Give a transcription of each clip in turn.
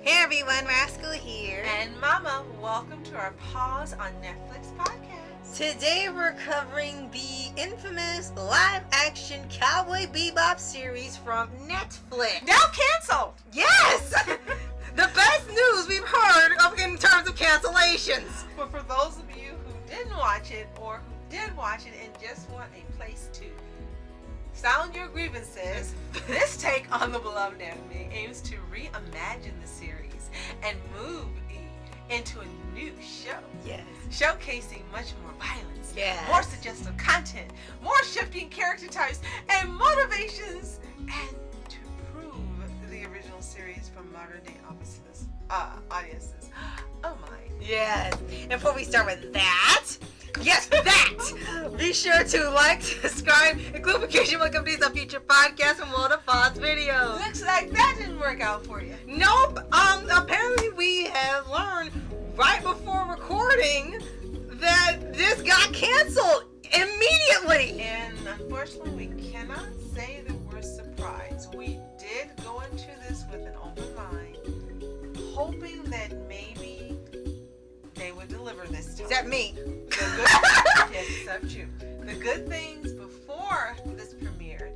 Hey everyone, Rascal here. And Mama, welcome to our Paws on Netflix podcast. Today we're covering the infamous live-action Cowboy Bebop series from Netflix. Now canceled! Yes! The best news we've heard of in terms of cancellations. But for those of you who didn't watch it or who did watch it and just want a place to sound your grievances, this take on the beloved anime aims to reimagine the series and move into a new show. Yes. Showcasing much more violence, Yes. more suggestive content, more shifting character types, and motivations, and to prove the original series from modern day audiences. Oh my. Yes. And before we start with that, be sure to like, subscribe, and click notification when it comes to future podcasts and more of Paws videos. Looks like that didn't work out for you. Nope. Apparently we have learned right before recording that this got canceled immediately. And unfortunately, we cannot say that we're surprised. We did go into this with an open mind, hoping that maybe they would deliver this time. Except me. Yes, except you. The good things before this premiered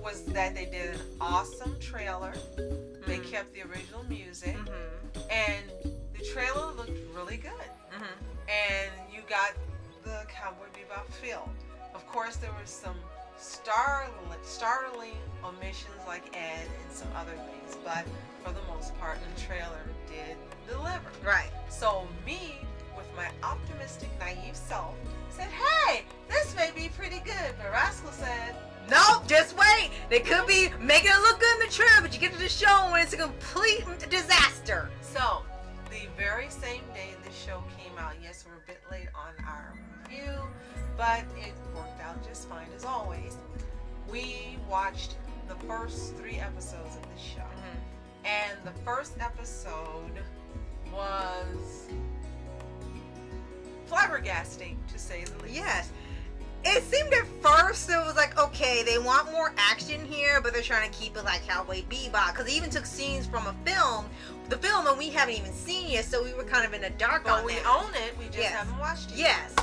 was that they did an awesome trailer. Mm-hmm. They kept the original music. Mm-hmm. And the trailer looked really good. Mm-hmm. And you got the Cowboy Bebop feel. Of course, there were some startling omissions like Ed and some other things, but for the most part, the trailer did deliver. Right. So me, with my optimistic, naive self, said, hey, this may be pretty good. But Rascal said, nope, just wait. They could be making it look good in the trailer, but you get to the show and it's a complete disaster. So, the very same day the show came out, yes, we're a bit late on our review, but it worked out just fine as always. We watched the first 3 episodes of the show. Mm-hmm. And the first episode was flabbergasting, to say the least. Yes. It seemed at first it was like, okay, they want more action here, but they're trying to keep it like Cowboy Bebop, because they even took scenes from the film, and we haven't even seen yet, so we were kind of in the dark on that. But we own it, we just haven't watched it. Yes.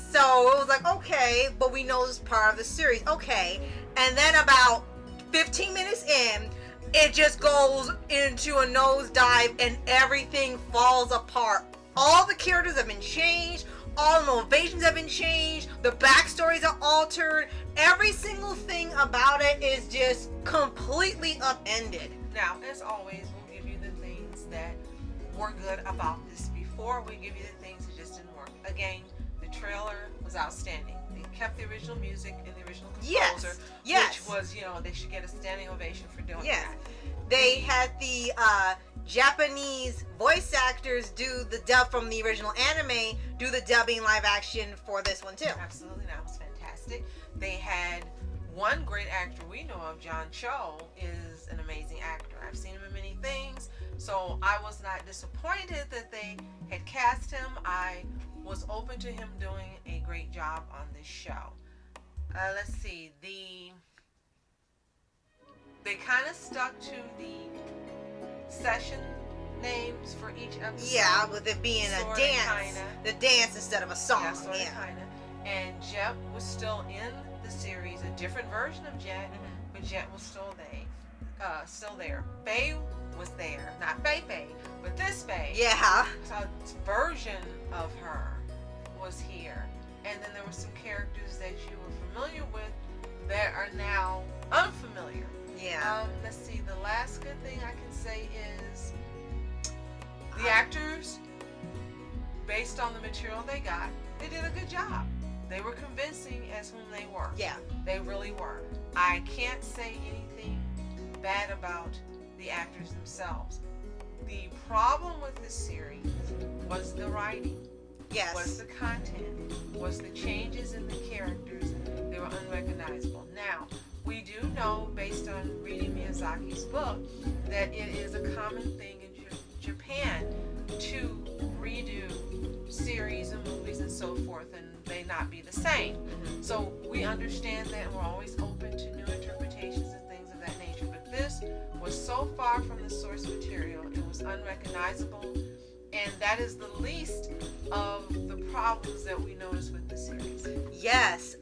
So it was like, okay, but we know it's part of the series. Okay. And then about 15 minutes in, it just goes into a nosedive and everything falls apart. All the characters have been changed. All the motivations have been changed. The backstories are altered. Every single thing about it is just completely upended. Now, as always, we'll give you the things that were good about this before we give you the things that just didn't work. Again, the trailer was outstanding. They kept the original music and the original composer, which was, they should get a standing ovation for doing that. They had the Japanese voice actors do the dub from the original anime, do the dubbing live action for this one too. Absolutely, that was fantastic. They had one great actor we know of, John Cho, is an amazing actor. I've seen him in many things, so I was not disappointed that they had cast him. I was open to him doing a great job on this show. Let's see, they kind of stuck to the session names for each episode. Yeah, with it being a dance. The dance instead of a song. Yeah, sort of, kind of. And Jet was still in the series, a different version of Jet, but Jet was still there. Faye was there. Not Faye, but this Faye. Yeah. So a version of her was here. And then there were some characters that you were familiar with that are now unfamiliar. Yeah. Let's see, the last good thing I can say is the actors, based on the material they got, they did a good job. They were convincing as whom they were. Yeah. They really were. I can't say anything bad about the actors themselves. The problem with this series was the writing. Yes. Was the content. Was the changes in the characters. They were unrecognizable. Now, we do know, based on reading Miyazaki's book, that it is a common thing in Japan to redo series and movies and so forth, and they not be the same. So we understand that, and we're always open to new interpretations and things of that nature. But this was so so far from the source material, it was unrecognizable, and that is the least of the problems that we noticed with the series. Yes.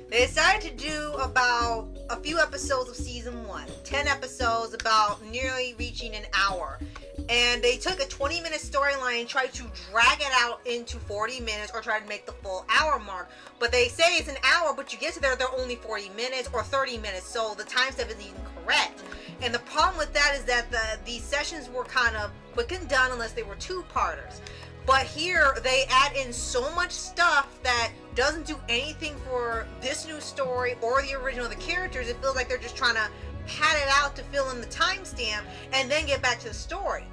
They decided to do about a few episodes of season 1. 10 episodes, about nearly reaching an hour. And they took a 20-minute storyline and tried to drag it out into 40 minutes or try to make the full hour mark. But they say it's an hour, but you get to there, they're only 40 minutes or 30 minutes, so the time step isn't even correct. And the problem with that is that these sessions were kind of quick and done unless they were two-parters. But here, they add in so much stuff that doesn't do anything for this new story or the original of the characters. It feels like they're just trying to pad it out to fill in the timestamp and then get back to the story.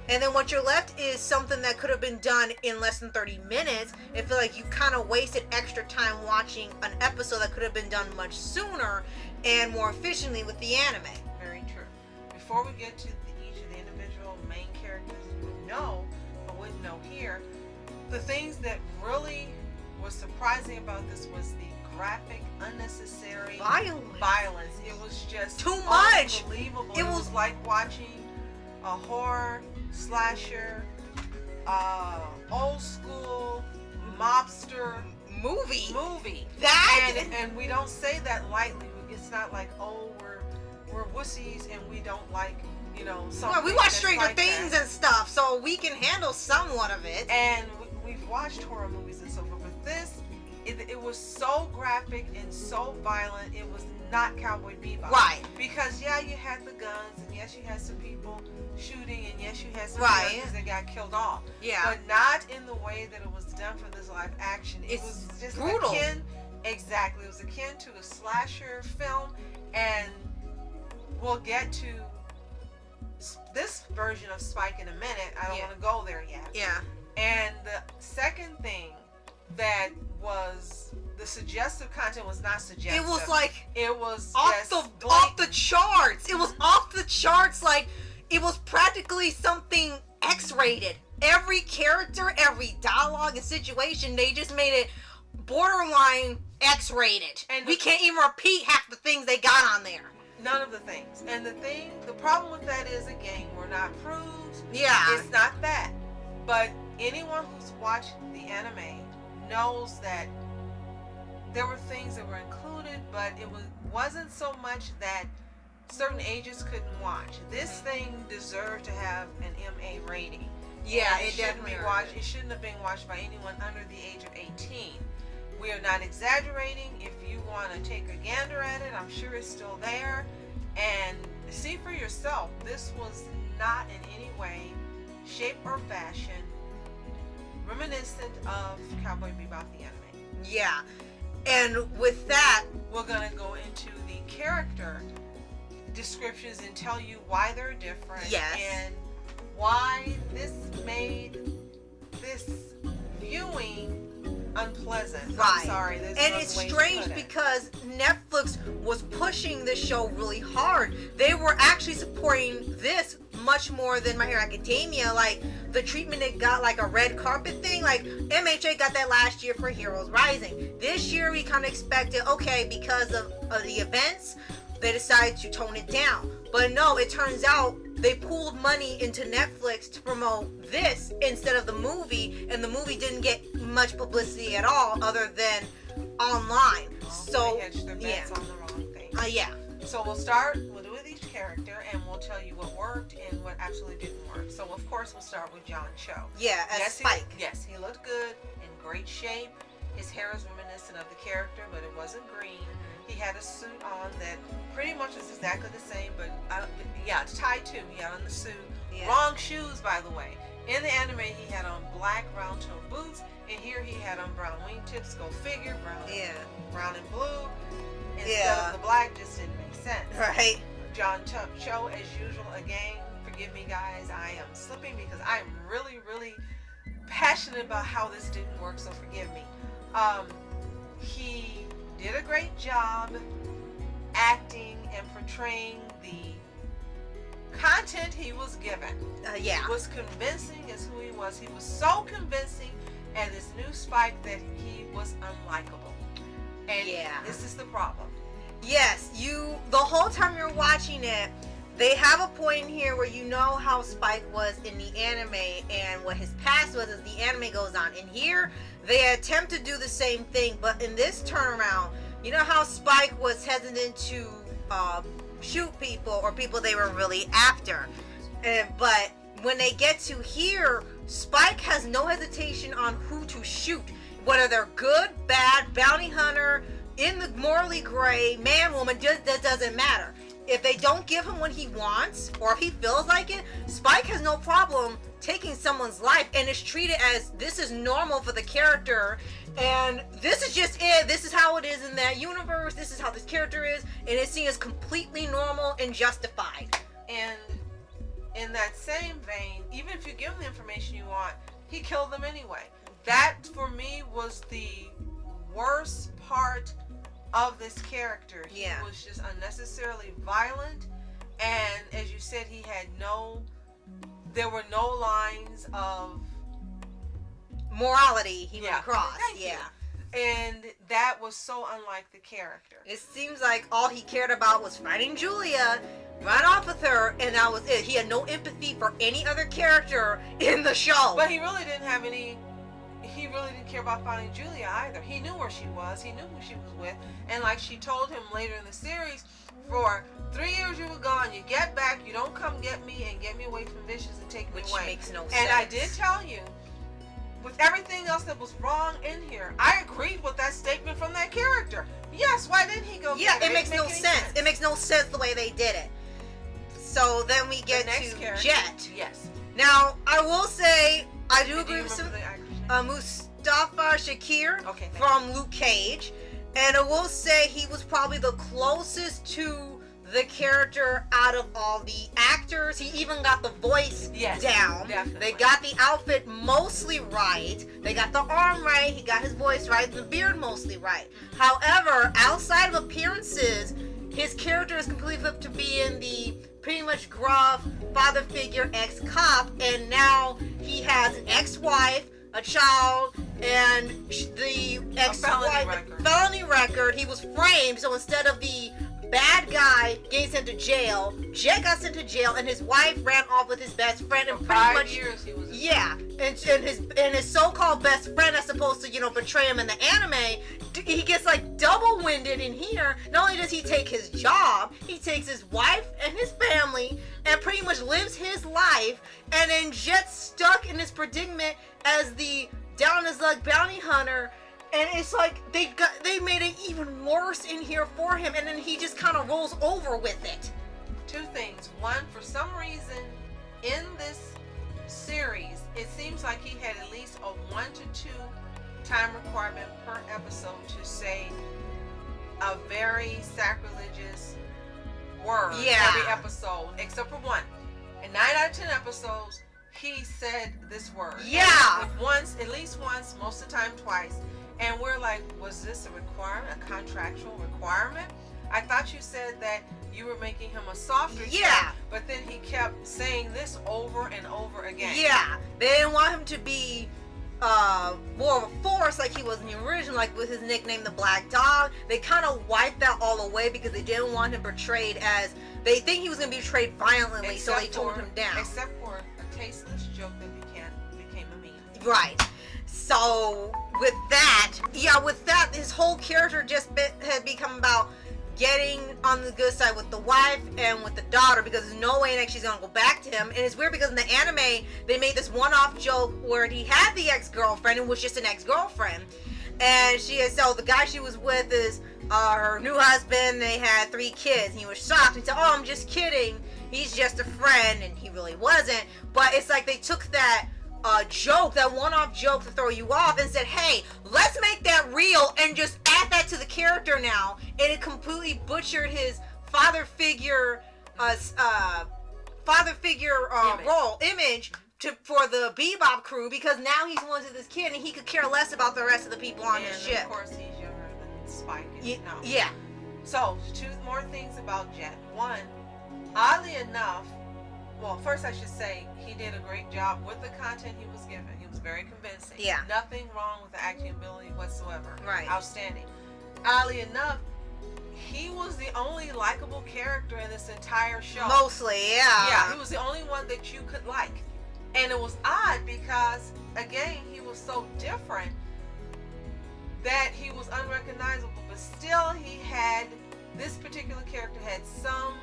And then what you're left is something that could have been done in less than 30 minutes. I feel like you kind of wasted extra time watching an episode that could have been done much sooner and more efficiently with the anime. Very true. Before we get to each of the individual main characters you would know, or wouldn't know here, the things that really was surprising about this was the graphic, unnecessary violence. It was just too much. Unbelievable. It was like watching a horror slasher, old school mobster movie. And we don't say that lightly. It's not like, oh, we're wussies and we don't like, something. Well, we watch Stranger like Things that. and stuff, so we can handle somewhat of it. And we've watched horror movies and so forth, but this, it was so graphic and so violent. It was not Cowboy Bebop. Right. Because you had the guns, and yes, you had some people shooting, and yes, you had some right. characters that got killed off. Yeah. But not in the way that it was done for this live action. It was just brutal. Exactly. It was akin to a slasher film, and we'll get to this version of Spike in a minute. I don't want to go there yet. Yeah. And the second thing that was the suggestive content was not suggestive. It was like it was off the charts. It was off the charts. Like it was practically something X-rated. Every character, every dialogue and situation, they just made it borderline X-rated. And we can't even repeat half the things they got on there. None of the things. And the problem with that is, again, we're not prudes. Yeah. It's not that. But anyone who's watched the anime knows that there were things that were included, but it wasn't so much that certain ages couldn't watch. This thing deserved to have an MA rating. Yeah, it definitely it shouldn't have been watched by anyone under the age of 18. We are not exaggerating. If you want to take a gander at it, I'm sure it's still there. And see for yourself, this was not in any way, shape, or fashion reminiscent of Cowboy Bebop the anime. Yeah. And with that, we're going to go into the character descriptions and tell you why they're different. Yes. And why this made this viewing unpleasant. Right. I'm sorry. And it's strange because Netflix was pushing this show really hard. They were actually supporting this much more than My Hero Academia. Like the treatment it got, like a red carpet thing. Like MHA got that last year for Heroes Rising. This year we kind of expected, okay, because of the events, they decided to tone it down. But no, it turns out they pooled money into Netflix to promote this instead of the movie, and the movie didn't get much publicity at all other than online. So they hedged their bets on the wrong thing. Yeah. So we'll do with each character, and we'll tell you what worked and what absolutely didn't work. So of course we'll start with John Cho. Yeah, as Spike. He looked good, in great shape. His hair is reminiscent of the character, but it wasn't green. He had a suit on that pretty much was exactly the same, but tie too. He had on the suit. Yeah. Wrong shoes, by the way. In the anime, he had on black round toe boots, and here he had on brown wingtips. Go figure, brown and blue. Instead of the black, just didn't make sense. Right. John Cho, as usual, again, forgive me guys, I am slipping because I'm really, really passionate about how this didn't work, so forgive me. He did a great job acting and portraying the content he was given. He was convincing as who he was. He was so convincing as this new Spike that he was unlikable. And this is the problem. Yes, the whole time you're watching it, They have a point here where you know how Spike was in the anime and what his past was as the anime goes on. And here, they attempt to do the same thing, but in this turnaround, you know how Spike was hesitant to shoot people or people they were really after. But when they get to here, Spike has no hesitation on who to shoot. Whether they're good, bad, bounty hunter, in the morally gray, man, woman, that doesn't matter. If they don't give him what he wants, or if he feels like it, Spike has no problem taking someone's life, and it's treated as this is normal for the character, and this is just it. This is how it is in that universe. This is how this character is, and it's seen as completely normal and justified. And in that same vein, even if you give him the information you want, he killed them anyway. That, for me, was the worst part of this character. He was just unnecessarily violent, and as you said, there were no lines of morality he would cross. And that was so unlike the character. It seems like all he cared about was fighting Julia, run off with her, and that was it. He had no empathy for any other character in the show. But he really didn't care about finding Julia either. He knew where she was. He knew who she was with. And like she told him later in the series, for 3 years you were gone. You get back. You don't come get me and get me away from Vicious and take me away. Which makes no sense. And I did tell you, with everything else that was wrong in here, I agreed with that statement from that character. Yes, why didn't he go get her? It makes no sense. It makes no sense the way they did it. So then we get to Jet. Yes. Now, I will say, I do agree with some Mustafa Shakir from Luke Cage, and I will say he was probably the closest to the character out of all the actors. He even got the voice down. Definitely. They got the outfit mostly right. They got the arm right. He got his voice right. The beard mostly right. However, outside of appearances, his character is completely flipped to being the pretty much gruff father figure ex-cop, and now he has an ex-wife, a child, and the ex-wife felony record. He was framed, so instead of the bad guy getting sent to jail, Jet got sent to jail, and his wife ran off with his best friend, and for pretty 5 much years he was and his so-called best friend that's supposed to betray him in the anime, he gets like double-winded in here. Not only does he take his job, he takes his wife and his family and pretty much lives his life, and then Jet's stuck in this predicament as the down-his-luck bounty hunter. And it's like they made it even worse in here for him, and then he just kind of rolls over with it. Two things. One, for some reason in this series, it seems like he had at least a 1 to 2 time requirement per episode to say a very sacrilegious word every episode, except for one. In 9 out of 10 episodes, he said this word. At least once, most of the time twice. And we're like, was this a requirement, a contractual requirement? I thought you said that you were making him a softer Jack, but then he kept saying this over and over again. Yeah, they didn't want him to be more of a force like he was in the original, like with his nickname, the Black Dog. They kind of wiped that all away because they didn't want him portrayed as, they think he was going to be portrayed violently, so they toned him down. Except for a tasteless joke that became a meme. Right. So with that, his whole character just had become about getting on the good side with the wife and with the daughter, because there's no way that she's gonna go back to him. And it's weird because in the anime they made this one-off joke where he had the ex-girlfriend and was just an ex-girlfriend, and so the guy she was with is her new husband. They had 3 kids. He was shocked. He said, "Oh, I'm just kidding. He's just a friend," and he really wasn't. But it's like they took that joke, that one-off joke to throw you off, and said, hey, let's make that real and just add that to the character now. And it completely butchered his father figure image for the Bebop crew, because now he's one to this kid and he could care less about the rest of the people on the ship. Of course, he's younger than Spike is now. Yeah. So 2 more things about Jet. One, oddly enough, well, first I should say he did a great job with the content he was given. He was very convincing. Yeah. Nothing wrong with the acting ability whatsoever. Right. Outstanding. Oddly enough, he was the only likable character in this entire show. Mostly, yeah. Yeah, he was the only one that you could like. And it was odd because, again, he was so different that he was unrecognizable. But still, this particular character had some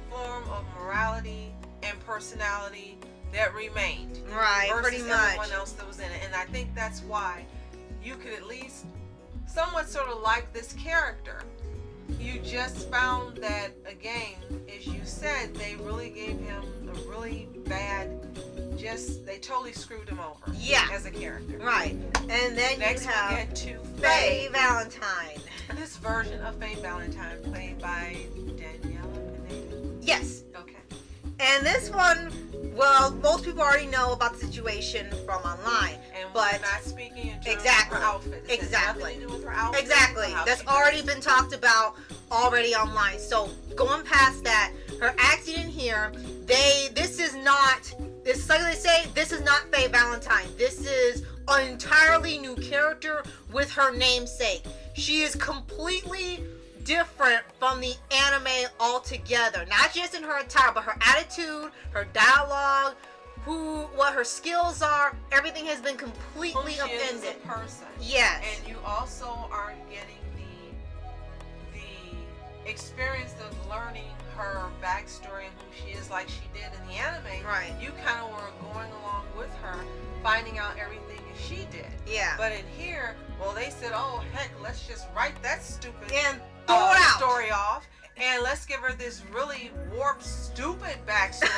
form of morality and personality that remained. Right, pretty versus much. everyone else that was in it. And I think that's why you could at least somewhat sort of like this character. You just found that, again, as you said, they really gave him a really bad, they totally screwed him over. Yeah. As a character. Right. And then Next you have we get to Faye Valentine. This version of Faye Valentine played by Daniela Pineda. Yes. Okay. And this one, well, most people already know about the situation from online. And but we're not speaking in terms exactly, of her outfit. It has exactly. nothing to do with her outfit. Exactly. or how That's she already dressed. been talked about already online. So going past that, her accident here, this is like they say, this is not Faye Valentine. This is an entirely new character with her namesake. She is completely different from the anime altogether. Not just in her attire, but her attitude, her dialogue, what her skills are. Everything has been completely Who she is upended. as a person. Yes. And you also are getting the experience of learning her backstory and who she is, like she did in the anime. Right. You kind of were going along with her, finding out everything as she did. Yeah. But in here, well, they said, oh heck, let's just write that stupid And throw it out. story off, and let's give her this really warped, stupid backstory.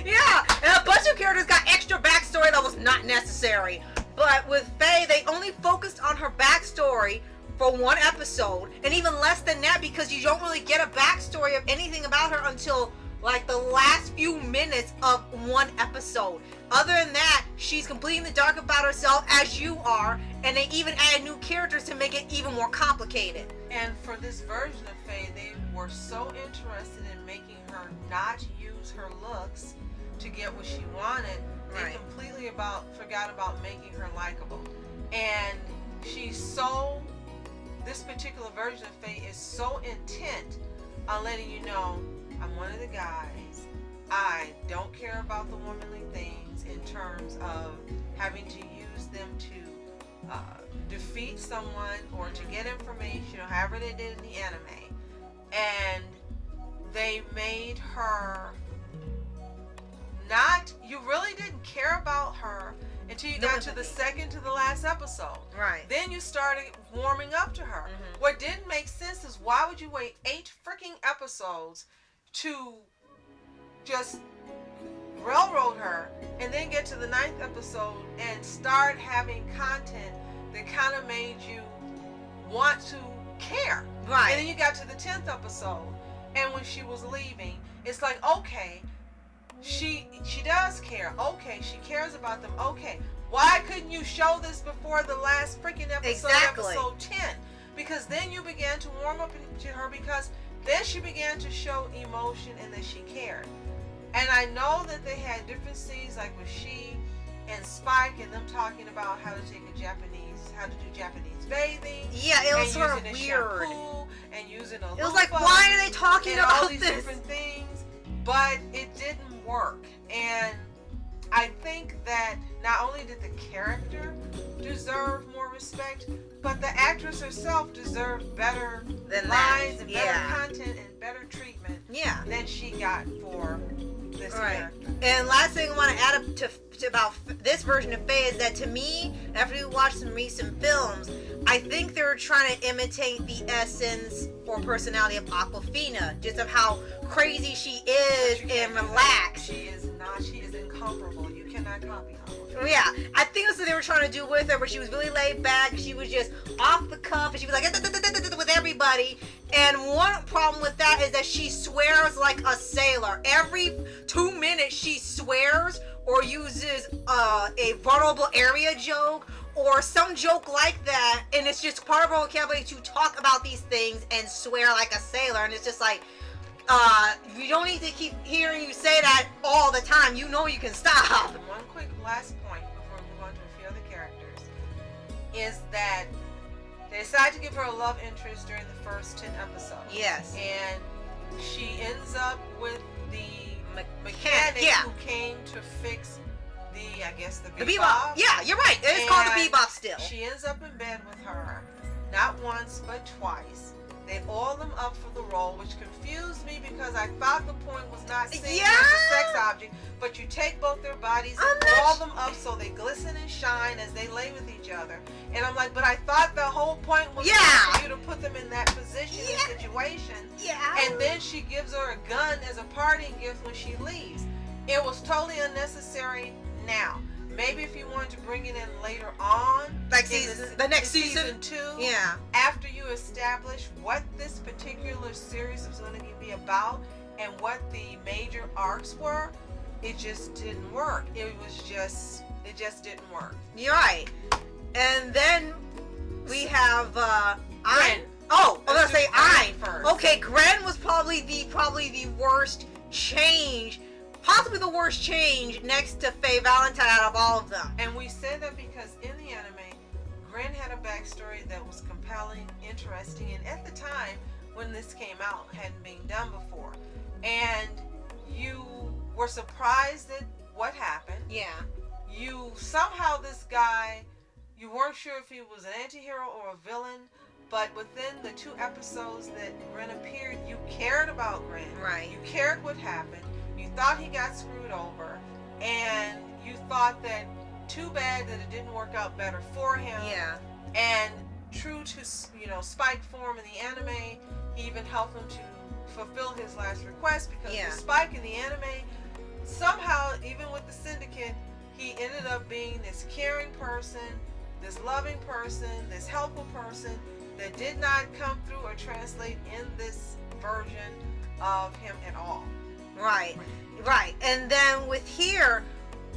Yeah, and a bunch of characters got extra backstory that was not necessary. But with Faye, they only focused on her backstory for one episode, and even less than that because you don't really get a backstory of anything about her until like the last few minutes of one episode. Other than that, she's completely in the dark about herself, as you are, and they even added new characters to make it even more complicated. And for this version of Faye, they were so interested in making her not use her looks to get what she wanted, they Right. completely forgot about making her likable. And this particular version of Faye is so intent on letting you know, I'm one of the guys. I don't care about the womanly things in terms of having to use them to defeat someone or to get information, or however they did in the anime. And they made her you really didn't care about her until you got to the second to the last episode. Right. Then you started warming up to her. Mm-hmm. What didn't make sense is, why would you wait 8 freaking episodes to just railroad her and then get to the 9th episode and start having content that kind of made you want to care? Right. And then you got to the 10th episode, and when she was leaving, it's like, okay, she does care. Okay, she cares about them. Okay, why couldn't you show this before the last freaking episode, Exactly. episode 10? Because then you began to warm up to her, because then she began to show emotion and that she cared. And I know that they had different scenes, like with she and Spike and them talking about how to do Japanese bathing. Yeah, it was and sort of using a weird. shampoo and using a It was like, loofah why are they talking and all about these this? different things, but it didn't work. And I think that not only did the character deserve more respect, but the actress herself deserved better Than lines that. and Yeah. better content and better treatment Yeah. than she got for this Right. character. And last thing I want to add up to about this version of Faye is that, to me, after we watched some recent films, I think they were trying to imitate the essence or personality of Aquafina, just of how crazy she is But you can't and do that. relaxed. She is incomparable. You cannot copy her. Yeah, I think that's what they were trying to do with her, where she was really laid back, she was just off the cuff, and she was like with everybody. And one problem with that is that she swears like a sailor. Every 2 minutes she swears or uses a vulnerable area joke or some joke like that, and it's just part of her vocabulary to talk about these things and swear like a sailor. And it's just like, you don't need to keep hearing you say that all the time. You know you can stop. One quick last point before we move on to a few other characters is that they decide to give her a love interest during the first 10 episodes. Yes. And she ends up with the mechanic who came to fix the Bebop. Yeah, you're right. It's called the Bebop still. She ends up in bed with her, not once but twice. They oil them up for the role, which confused me because I thought the point was not seeing them as a sex object, but you take both their bodies and oil them up so they glisten and shine as they lay with each other. And I'm like, but I thought the whole point was for you to put them in that position and situation. Yeah. And then she gives her a gun as a parting gift when she leaves. It was totally unnecessary. Now, maybe if you wanted to bring it in later on, like the next season 2, yeah, after you establish what this particular series was going to be about and what the major arcs were, it just didn't work. It just didn't work. You're right. And then we have Gren. Oh, I was gonna say I first. Okay, Gren was probably the worst change. Possibly the worst change next to Faye Valentine out of all of them. And we said that because in the anime, Gren had a backstory that was compelling, interesting, and at the time when this came out, hadn't been done before. And you were surprised at what happened. Yeah. You somehow, this guy, you weren't sure if he was an anti-hero or a villain, but within the 2 episodes that Gren appeared, you cared about Gren. Right. You cared what happened. You thought he got screwed over, and you thought that too bad that it didn't work out better for him. Yeah. And true to Spike form in the anime, he even helped him to fulfill his last request because with Spike in the anime, somehow even with the Syndicate, he ended up being this caring person, this loving person, this helpful person that did not come through or translate in this version of him at all. Right. And then with here,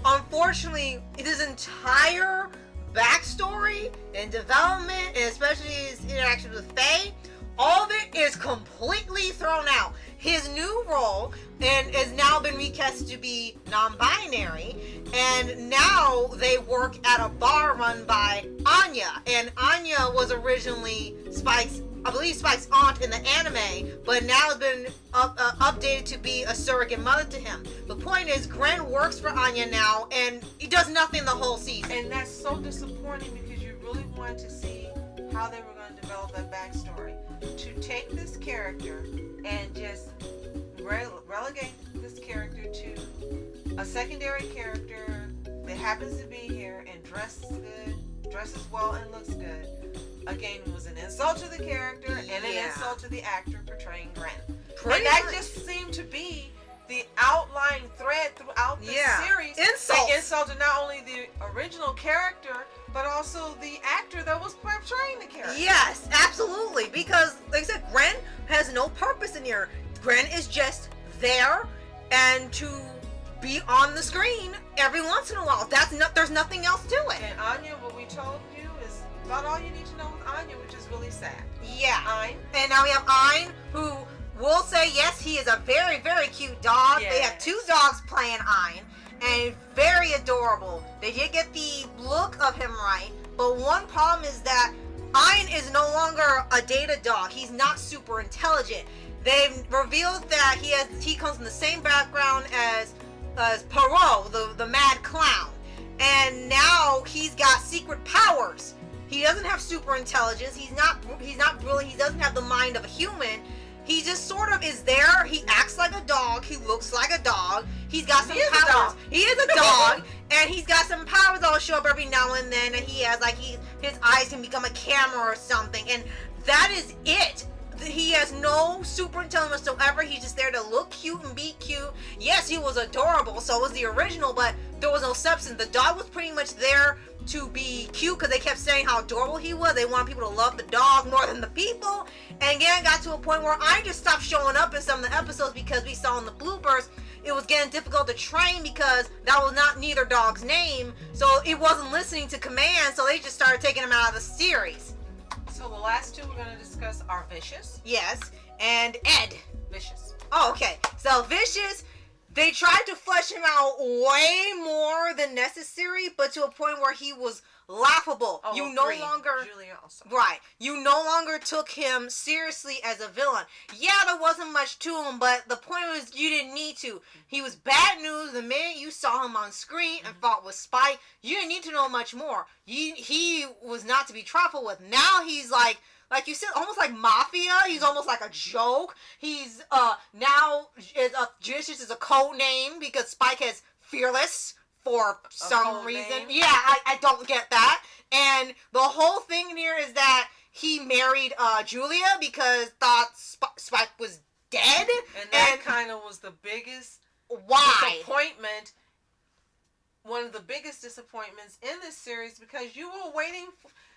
unfortunately, his entire backstory and development, and especially his interaction with Faye, all of it is completely thrown out. His new role has now been recast to be non-binary, and now they work at a bar run by Anya. And Anya was originally Spike's aunt in the anime, but now has been updated to be a surrogate mother to him. The point is, Gren works for Anya now, and he does nothing the whole season. And that's so disappointing because you really wanted to see how they were going to develop that backstory. To take this character and just relegate this character to a secondary character that happens to be here and dresses well and looks good, again, was an insult to the character and an insult to the actor portraying Gren. And that just seemed to be the outlying thread throughout the series. Insults. They insulted not only the original character, but also the actor that was portraying the character. Yes, absolutely. Because, like I said, Gren has no purpose in here. Gren is just there and to be on the screen every once in a while. There's nothing else to it. And Anya, what we told you is about all you need to know with Anya, which is really sad. Yeah. Ein. And now we have Ein, who will say, yes, he is a very, very cute dog. Yes. They have 2 dogs playing Ein, and very adorable. They did get the look of him right, but one problem is that Ein is no longer a data dog. He's not super intelligent. They've revealed that he comes from the same background as Perot, the mad clown, and now he's got secret powers. He doesn't have super intelligence. He's not brilliant. He doesn't have the mind of a human. He just sort of is there. He acts like a dog. He looks like a dog. He's got some powers. He is a dog, and he's got some powers that'll show up every now and then. And he has his eyes can become a camera or something, and that is it. He has no super intelligence whatsoever. He's just there to look cute and be cute. Yes, he was adorable, so was the original, but there was no substance. The dog was pretty much there to be cute because they kept saying how adorable he was. They wanted people to love the dog more than the people. And again, it got to a point where I just stopped showing up in some of the episodes because we saw in the bloopers it was getting difficult to train because that was not neither dog's name, so it wasn't listening to commands, so they just started taking him out of the series. So the last 2 we're going to discuss are Vicious. Yes, and Ed. Vicious. Oh, okay. So Vicious, they tried to flesh him out way more than necessary, but to a point where he was laughable. Oh, You well, no 3. longer Julia also. right. You no longer took him seriously as a villain. Yeah, there wasn't much to him, but the point was you didn't need to. He was bad news the minute you saw him on screen and fought with Spike. You didn't need to know much more. He was not to be trifled with. Now he's like you said, almost like mafia. He's almost like a joke. He's now Justice is a code name because Spike has Fearless for some reason. Name? Yeah, I don't get that. And the whole thing here is that he married Julia because thought Spike was dead. And that kind of was the biggest why disappointment. One of the biggest disappointments in this series because you were waiting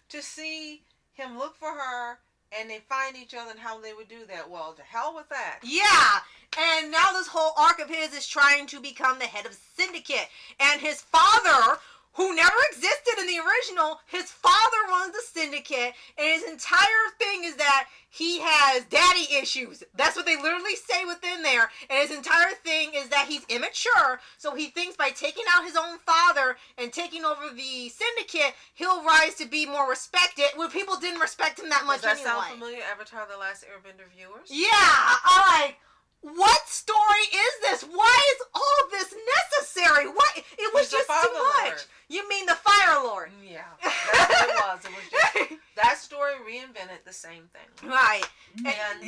to see him look for her and they find each other and how they would do that. Well, to hell with that. Yeah. And now this whole arc of his is trying to become the head of Syndicate. And his father, who never existed in the original, his father runs the Syndicate, and his entire thing is that he has daddy issues. That's what they literally say within there. And his entire thing is that he's immature, so he thinks by taking out his own father and taking over the Syndicate, he'll rise to be more respected, when people didn't respect him that much anyway. Does that anyway. sound familiar, Avatar The Last Airbender viewers? Yeah, I'm like, what story is this? Why is all of this necessary? What? It was just too much. Lord. You mean the Fire Lord? Yeah, that's what it was. It was just that story reinvented the same thing. Right. And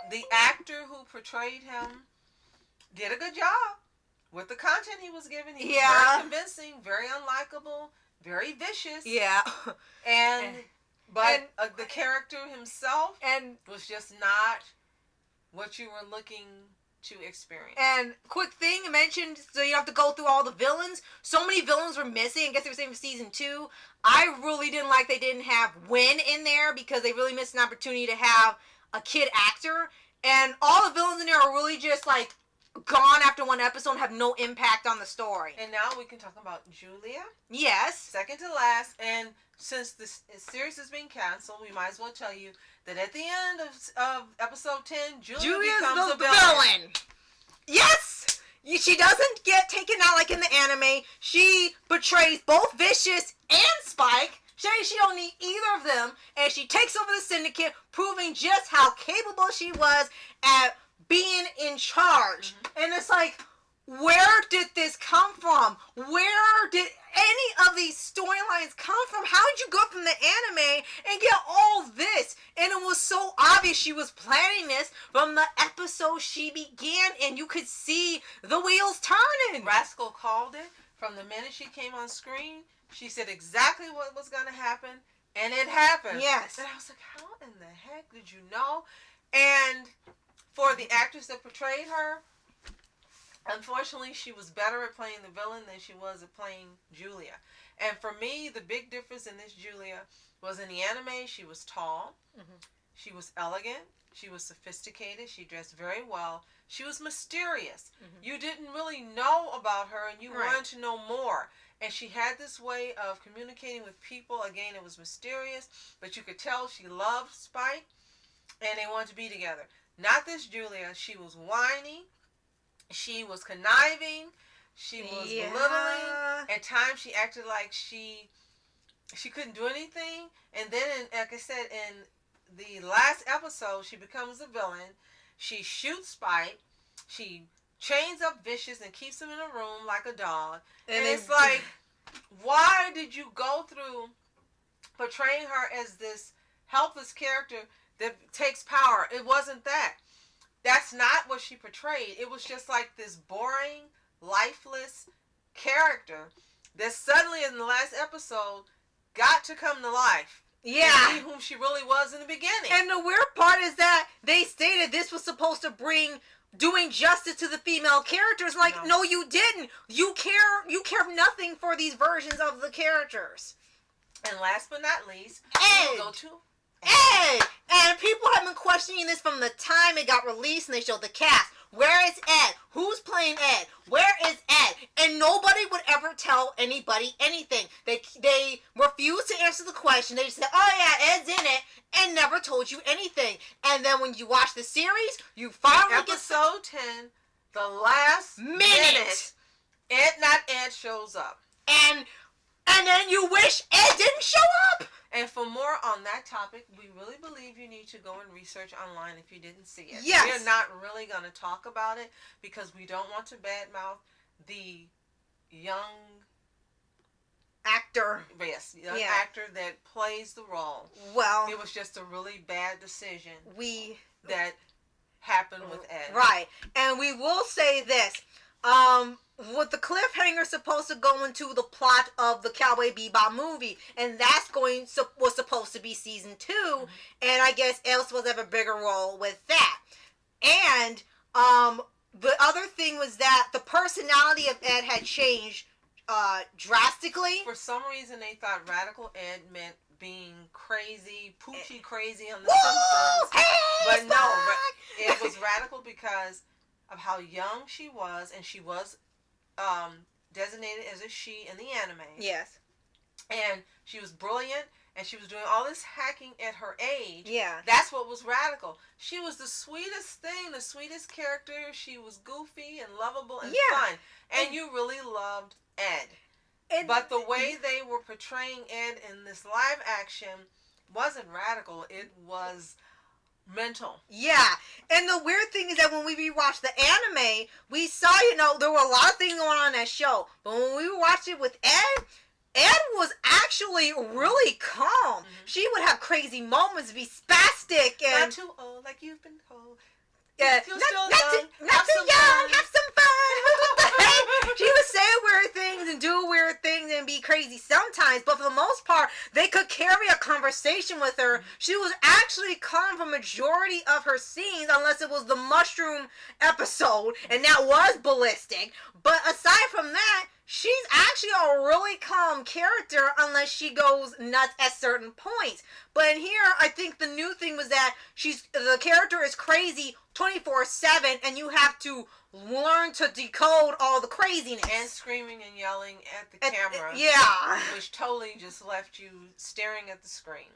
the actor who portrayed him did a good job with the content he was given. He was very convincing, very unlikable, very vicious. Yeah. But the character himself and was just not what you were looking to experience. And quick thing I mentioned, so you have to go through all the villains. So many villains were missing. I guess they were saying for season 2. I really didn't like they didn't have Win in there because they really missed an opportunity to have a kid actor. And all the villains in there are really just like gone after one episode and have no impact on the story. And now we can talk about Julia. Yes. Second to last. And since this series is being canceled, we might as well tell you that at the end of episode 10, Julia's becomes a villain. Yes! She doesn't get taken out like in the anime. She betrays both Vicious and Spike. She don't need either of them. And she takes over the Syndicate, proving just how capable she was at being in charge. Mm-hmm. And it's like, where did this come from? Where did any of these storylines come from? How did you go from the anime and get all this? And it was so obvious she was planning this from the episode she began, and you could see the wheels turning. Rascal called it from the minute she came on screen. She said exactly what was going to happen, and it happened. Yes. And I was like, how in the heck did you know? And for the actress that portrayed her, unfortunately, she was better at playing the villain than she was at playing Julia. And for me, the big difference in this Julia was in the anime, she was tall, she was elegant, she was sophisticated, she dressed very well, she was mysterious. You didn't really know about her and you wanted to know more. And she had this way of communicating with people. Again, it was mysterious, but you could tell she loved Spike and they wanted to be together. Not this Julia. She was whiny. She was conniving. She was belittling. At times, she acted like she couldn't do anything. And then, like I said, in the last episode, she becomes a villain. She shoots Spike. She chains up Vicious and keeps him in a room like a dog. And it's like, why did you go through portraying her as this helpless character that takes power? It wasn't that. That's not what she portrayed. It was just like this boring, lifeless character that suddenly in the last episode got to come to life. Yeah. And be whom she really was in the beginning. And the weird part is that they stated this was supposed to bring doing justice to the female characters. Like, no, you didn't. You care nothing for these versions of the characters. And last but not least, we'll go to Ed! And people have been questioning this from the time it got released and they showed the cast. Where is Ed? Who's playing Ed? Where is Ed? And nobody would ever tell anybody anything. They refused to answer the question. They just said, oh yeah, Ed's in it, and never told you anything. And then when you watch the series, you finally episode 10, the last minute, Ed, not Ed, shows up. And and then you wish Ed didn't show up. And for more on that topic, we really believe you need to go and research online if you didn't see it. Yes. We're not really going to talk about it because we don't want to badmouth the young actor. Yes, young actor that plays the role. Well, it was just a really bad decision that happened with Ed. Right. And we will say this. With the cliffhanger supposed to go into the plot of the Cowboy Bebop movie, and that's was supposed to be season 2, and I guess Ed was supposed to have a bigger role with that. And the other thing was that the personality of Ed had changed drastically. For some reason, they thought Radical Ed meant being crazy, Poochie crazy on the Woo! Simpsons. Hey, but no, it was radical because of how young she was, and she was designated as a she in the anime. Yes. And she was brilliant, and she was doing all this hacking at her age. Yeah. That's what was radical. She was the sweetest thing, the sweetest character. She was goofy and lovable and fun. And you really loved Ed. But the way they were portraying Ed in this live action wasn't radical. It was mental. Yeah. And the weird thing is that when we rewatched the anime, we saw, there were a lot of things going on in that show. But when we watched it with Ed was actually really calm. Mm-hmm. She would have crazy moments, be spastic. And not too old, like you've been told. Yeah, not too young. Have some fun. What the heck? She would say weird things and do weird things and be crazy sometimes, but for the most part, they could carry a conversation with her. She was actually calm for majority of her scenes, unless it was the mushroom episode, and that was ballistic. But aside from that, she's actually a really calm character unless she goes nuts at certain points. But in here, I think the new thing was that the character is crazy 24/7, and you have to learn to decode all the craziness. And screaming and yelling at the camera. Yeah. Which totally just left you staring at the screen.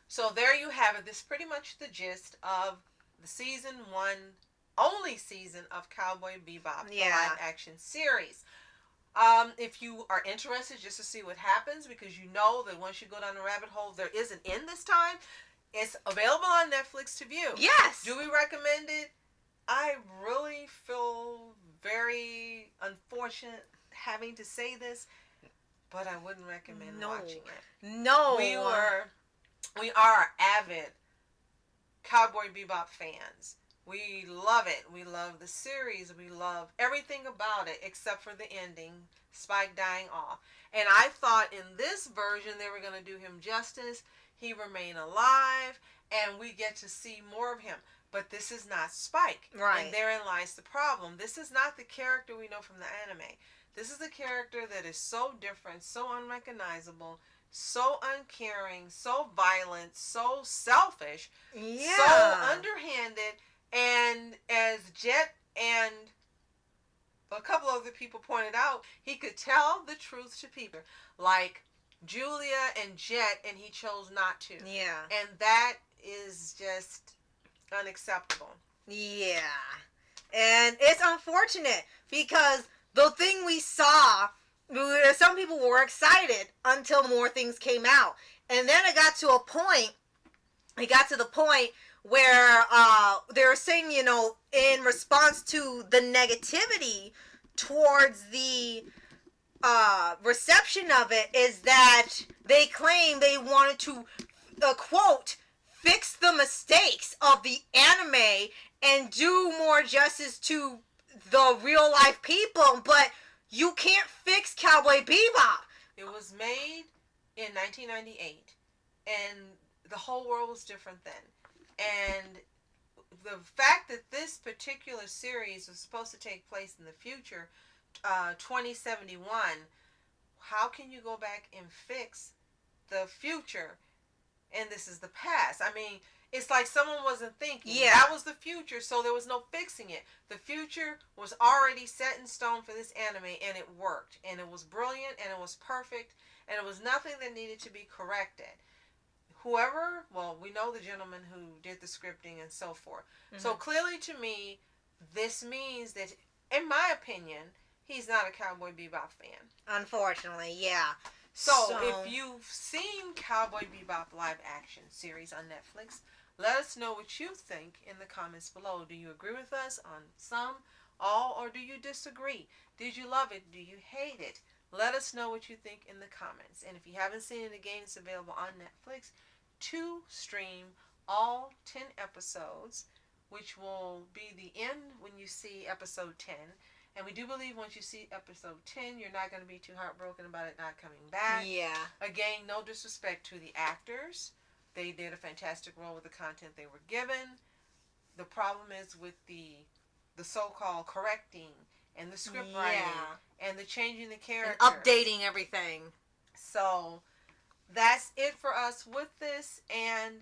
So there you have it. This is pretty much the gist of the season 1, only season of Cowboy Bebop, the live action series. If you are interested just to see what happens, because you know that once you go down the rabbit hole, there is an end this time. It's available on Netflix to view. Yes. Do we recommend it? I really feel very unfortunate having to say this, but I wouldn't recommend watching it. No. We are avid Cowboy Bebop fans. We love it. We love the series. We love everything about it except for the ending, Spike dying off. And I thought in this version they were going to do him justice. He remained alive, and we get to see more of him. But this is not Spike. Right. And therein lies the problem. This is not the character we know from the anime. This is the character that is so different, so unrecognizable, so uncaring, so violent, so selfish, so underhanded. And as Jet and a couple other people pointed out, he could tell the truth to people. Like Julia and Jet, and he chose not to. Yeah. And that is just unacceptable. Yeah. And it's unfortunate because the thing we saw, some people were excited until more things came out. And then it got to the point where they were saying, in response to the negativity towards the reception of it, is that they claim they wanted to, quote, fix the mistakes of the anime and do more justice to the real life people, but you can't fix Cowboy Bebop. It was made in 1998, and the whole world was different then. And the fact that this particular series was supposed to take place in the future, 2071, how can you go back and fix the future and this is the past? I mean, it's like someone wasn't thinking. Yeah. That was the future, so there was no fixing it. The future was already set in stone for this anime, and it worked. And it was brilliant, and it was perfect, and it was nothing that needed to be corrected. We know the gentleman who did the scripting and so forth. Mm-hmm. So clearly to me, this means that, in my opinion, he's not a Cowboy Bebop fan. Unfortunately, yeah. So, if you've seen Cowboy Bebop live action series on Netflix, let us know what you think in the comments below. Do you agree with us on some, all, or do you disagree? Did you love it? Do you hate it? Let us know what you think in the comments. And if you haven't seen it again, it's available on Netflix to stream all 10 episodes, which will be the end when you see episode 10. And we do believe once you see episode 10, you're not going to be too heartbroken about it not coming back. Yeah. Again, no disrespect to the actors. They did a fantastic role with the content they were given. The problem is with the so-called correcting and the script writing and the changing the characters. And updating everything. So that's it for us with this. And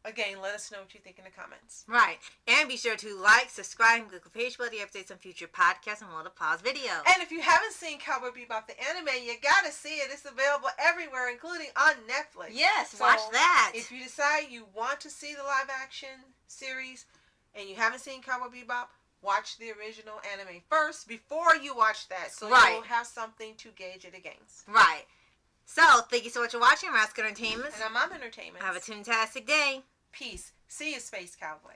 again, let us know what you think in the comments. Right. And be sure to like, subscribe, and click the page below the updates on future podcasts and more to pause videos. And if you haven't seen Cowboy Bebop the anime, you gotta see it. It's available everywhere, including on Netflix. Yes, so watch that. If you decide you want to see the live action series and you haven't seen Cowboy Bebop, watch the original anime first before you watch that. So you'll have something to gauge it against. Right. So, thank you so much for watching Rascal Entertainment. And I'm Mom Entertainment. Have a fantastic day. Peace. See you, Space Cowboy.